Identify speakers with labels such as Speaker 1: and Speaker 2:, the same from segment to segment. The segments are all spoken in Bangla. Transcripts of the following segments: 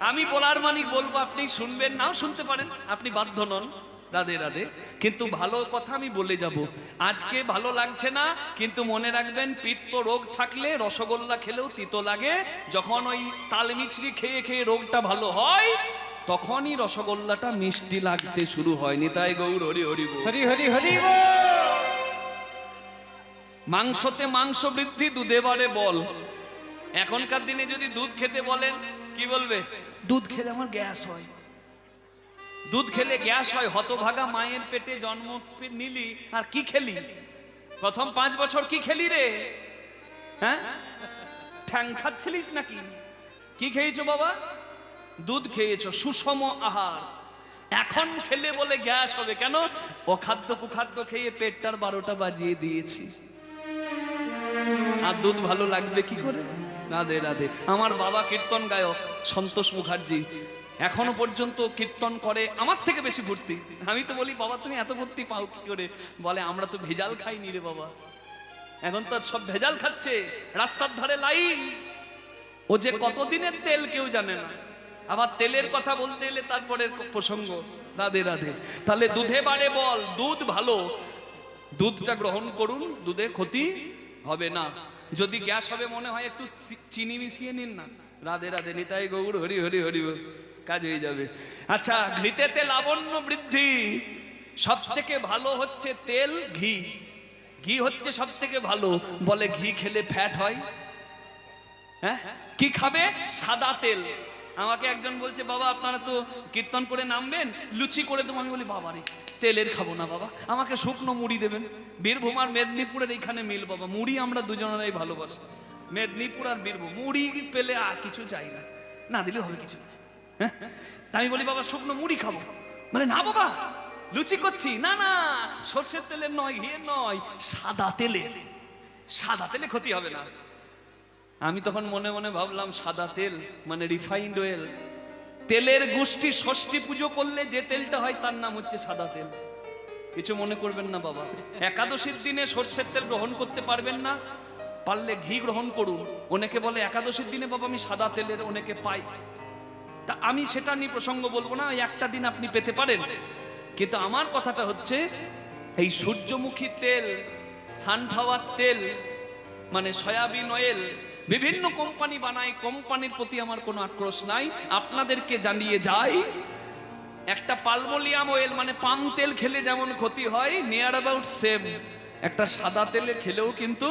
Speaker 1: আমি বলার মানিক বলবো, আপনি শুনবেন নাও শুনতে পারেন, আপনি বাধ্য নন। রাধে রাধে। কিন্তু ভালো কথা আমি বলে যাব। আজকে ভালো লাগছে না, কিন্তু মনে রাখবেন পিত্ত রোগ থাকলে রসগোল্লা খেলেও তিতো লাগে। যখন ওই তালমিছরি খেয়ে খেয়ে রোগটা ভালো হয়, তখনই রসগোল্লাটা মিষ্টি লাগতে শুরু হয়। নিতাই গৌর হরি হরি বল।
Speaker 2: হরি হরি হরি বল।
Speaker 1: মাংসতে মাংস বৃদ্ধি, দুধে বাড়ে বল। এখনকার দিনে যদি দুধ খেতে বলেন, কি বলবে? দুধ খেলে আমার গ্যাস হয়। দুধ খেলে গ্যাস হয়। হতভাগা মায়ের পেটে জন্ম নিলি আর কি খেলি? প্রথম 5 বছর কি খেলি রে? হ্যাঁ, ঠ্যাং খাচ্ছিলিস নাকি? কি খেয়েছো বাবা? দুধ খেয়েছো, সুষম আহার। এখন খেলে বলে গ্যাস হবে কেন? অখাদ্য কুখাদ্য খেয়ে পেটটার 12টা বাজিয়ে দিয়েছি। আর দুধ ভালো লাগবে কি করে? রাধে রাধে। আমার বাবা কীর্তন গায়ক সন্তোষ মুখার্জি, এখনো পর্যন্ত কীর্তন করে, আমার থেকে বেশি ভর্তি। আমি তো বলি, বাবা তুমি এত ভর্তি পাও কি করে? বলে, আমরা তো ভেজাল খাইনি রে বাবা। এখন তো সব ভেজাল খাচ্ছে, রাস্তার ধারে লাইন। ও যে কতদিনের তেল কেউ জানে না। আবার তেলের কথা বলতে এলে তারপরে প্রসঙ্গ। রাধে রাধে। তাহলে দুধে বাড়ে বল, দুধ ভালো, দুধটা গ্রহণ করুন, দুধে ক্ষতি হবে না। যদি গ্যাস হবে মনে হয় একটু চিনি মিশিয়ে নিন না। রাধে রাধে। নিতাই গৌর হরি হরি হরি বল, কাজ হয়ে যাবে। আচ্ছা, ঘৃতেতে লাবণ্য বৃদ্ধি। সব থেকে ভালো হচ্ছে তেল, ঘি। ঘি হচ্ছে সব থেকে ভালো। বলে ঘি খেলে ফ্যাট হয়। হ্যাঁ, কি খাবে? সাদা তেল। আমাকে একজন বলছে, বাবা আপনারা তো কীর্তন করে নামবেন, লুচি করে দেবো। আমি বলি, বাবা রে, তেলের খাবো না বাবা, আমাকে শুকনো মুড়ি দেবেন। বীরভূম আর মেদিনীপুরের এইখানে মিল বাবা, মুড়ি আমরা দুজনেরাই ভালোবাসি। মেদিনীপুর আর বীরভূম, মুড়ি পেলে আর কিছু চাই না, না দিলে হবে কিছু। হ্যাঁ, আমি বলি, বাবা শুকনো মুড়ি খাবো। মানে না বাবা, লুচি করছি। না না, সর্ষের তেলের নয়, ঘিয়ের নয়, সাদা তেলের। সাদা তেলে ক্ষতি হবে না। আমি তখন মনে মনে ভাবলাম, সাদা তেল মানে রিফাইন্ড অয়েল। তেলের গোষ্ঠী ষষ্ঠী পুজো করলে যে তেলটা হয় তার নাম হচ্ছে সাদা তেল। কিছু মনে করবেন না বাবা। একাদশীর দিনে সর্ষের তেল গ্রহণ করতে পারবেন না, পারলে ঘি গ্রহণ করুন। অনেকে বলে একাদশীর দিনে বাবা আমি সাদা তেলের অনেকে পাই, তা আমি সেটা নিয়ে প্রসঙ্গ বলবো না। একটা দিন আপনি পেতে পারেন, কিন্তু আমার কথাটা হচ্ছে এই সূর্যমুখী তেল, সানফ্লাওয়ার তেল মানে সয়াবিন অয়েল, বিভিন্ন কোম্পানি বানায়, কোম্পানির প্রতি আমার কোনো আক্রোশ নাই। আপনাদেরকে জানিয়ে যাই, একটা পালমোলিয়াম অয়েল মানে পাম তেল খেলে যেমন ক্ষতি হয়, নিয়ার অ্যাবাউট সেম একটা সাদা তেলে খেলেও কিন্তু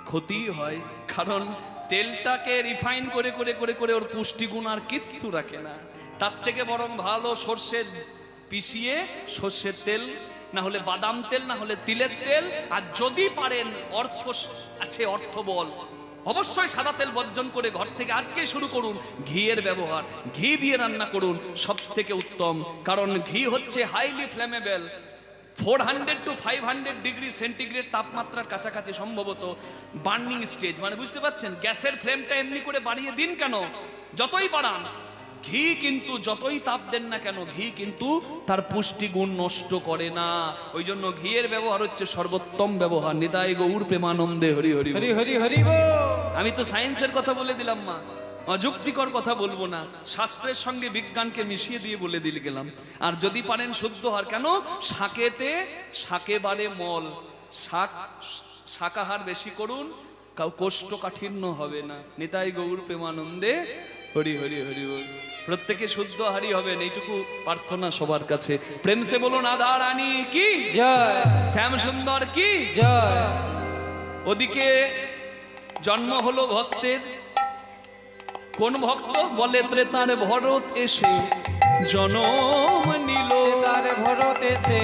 Speaker 1: ক্ষতি হয়। কারণ তেলটাকে রিফাইন করে করে করে করে ওর পুষ্টিগুণ আর কিচ্ছু রাখে না। তার থেকে বরং ভালো সর্ষে পিষিয়ে সর্ষের তেল, না হলে বাদাম তেল, না হলে তিলের তেল। আর যদি পারেন অর্থ আছে, অর্থ বল, অবশ্যই সাদা তেল বর্জন করে ঘর থেকে আজকে শুরু করুন ঘিয়ের ব্যবহার। ঘি দিয়ে রান্না করুন, সব থেকে উত্তম। কারণ ঘি হচ্ছে highly flammable. 400 to 500 degree centigrade তাপমাত্রার কাছাকাছি সম্ভবত বার্নিং স্টেজ। মানে বুঝতে পারছেন, গ্যাসের ফ্লেমটা এমনি করে বাড়িয়ে দিন কেন, যতই বাড়ান, ঘি কিন্তু যতই তাপ দেন না কেন, ঘি কিন্তু তার পুষ্টিগুণ নষ্ট করে না। ওই জন্য ঘিয়ের ব্যবহার হচ্ছে সর্বোত্তম ব্যবহার। নিতাই গৌর প্রেমানন্দে হরি হরি
Speaker 2: হরি হরি হরি বল।
Speaker 1: আমি তো সায়েন্সের কথা বলে দিলাম মা, অযুক্তিকর কথা বলবো না, শাস্ত্রের সঙ্গে বিজ্ঞানকে মিশিয়ে দিয়ে বলে দিলে গেলাম। আর যদি পারেন শুদ্ধ হওয়ার, কেন শাকেতে শাকে বাড়ে মল, শাকাহার বেশি করুন, কাউ কোষ্ঠকাঠিন্য হবে না। নিতাই গৌর প্রেমানন্দে হরি হরি হরি বল। প্রত্যেকে শুদ্ধ হারি হবেন, এইটুকু প্রার্থনা সবার কাছে। প্রেম সে বলুন রাধা রানী কি
Speaker 2: জয়,
Speaker 1: শ্যাম সুন্দর কি
Speaker 2: জয়।
Speaker 1: ওদিকে জন্ম হলো ভক্তের, কোন ভক্ত? বলে ত্রেতার ভরত এসে জনম নিল,
Speaker 2: তার ভরত এসে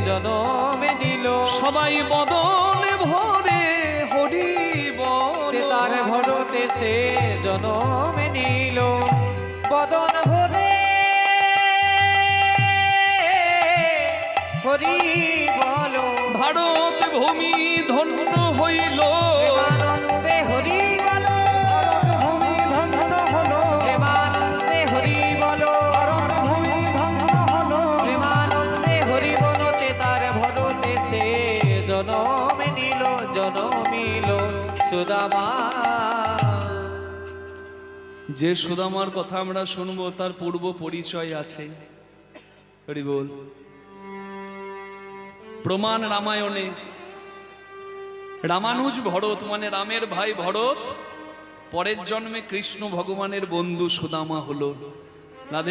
Speaker 2: জনম নিল।
Speaker 1: সবাই বদনে ভরে হরি বল।
Speaker 2: তার ভরত এসে জনম নিল, বদন ভরে হরি বল।
Speaker 1: ভারত ভূমি ধন্য হইল,
Speaker 2: আনন্দে হরি বল। ভূমি ধন্য হলো, প্রেমানন্দে হরি বল। ভূমি ধন্য হলো, প্রেমানন্দে হরি বল। তার ভরত এসে জনম নিল, জনমিল সুদামা।
Speaker 1: যে সুদামার কথা আমরা শুনবো তার পূর্ব পরিচয় আছে। হরি বল। প্রমাণ রামায়ণে রামানুজ ভরত মানে রামের ভাই ভরত পরের জন্মে কৃষ্ণ ভগবানের বন্ধু সুদামা হলো। রাধে।